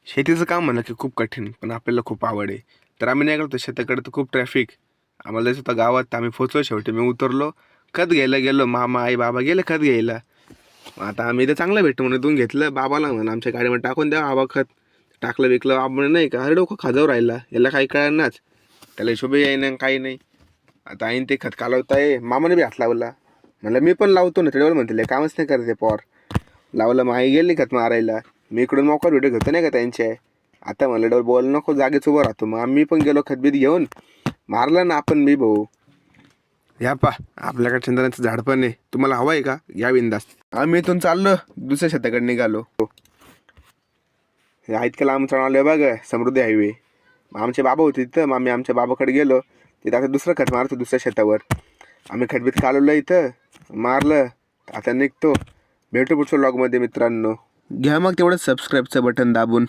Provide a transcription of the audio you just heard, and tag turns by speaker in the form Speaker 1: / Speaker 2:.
Speaker 1: शेतीचं काम म्हणलं की खूप कठीण, पण आपल्याला खूप आवड आहे. तर आम्ही नाही गेलो शेताकडे, तर खूप ट्रॅफिक. आम्हाला जायचं होतं गावात, तर आम्ही पोहोचलो. शेवटी मी उतरलो, खत घ्यायला गेलो. मामा आई बाबा गेले खत घ्यायला. मग आता आम्ही इथं चांगलं भेटतो म्हणून इथून घेतलं. बाबाला म्हणून आमच्या गाडीमध्ये टाकून द्या आबा खत. टाकलं विकलं आपण नाही का, अरे डोकं खाजावर राहिला, याला काही कळणाच. त्याला हिशोबही येईना काही नाही. आता आईन ते खत कालवताय, मामाने बी हात लावला. म्हणलं मी पण लावतो ना, तेवढं म्हणतील कामच नाही करते पॉर. लावलं, मग आई गेली खत मारायला. मी इकडून मोकार व्हिडिओ घेतो नाही का त्यांचे. आता म्हणलं डबल बॉल नको, जागेच उभं राहतो. मग आम्ही पण गेलो खतबीत घेऊन, मारला ना आपण मी भाऊ. या पा आपल्याकडे चंदनाचं झाड पण आहे, तुम्हाला हवं आहे का, या बिंदास. आम्ही इथून चाललो, दुसऱ्या शेताकडे निघालो. इतकं लांब चढवलं बघ, समृद्धी हायवे. आमचे बाबा होते तिथं, मग आम्ही आमच्या बाबाकडे गेलो. तिथं आता दुसरं खत मारतो दुसऱ्या शेतावर. आम्ही खतबीत कालवलं इथं, मारलं. आता निघतो. भेटू पुढच्या व्लॉगमध्ये मित्रांनो. घ्या मग तेवढं सबस्क्राईबचं बटन दाबून.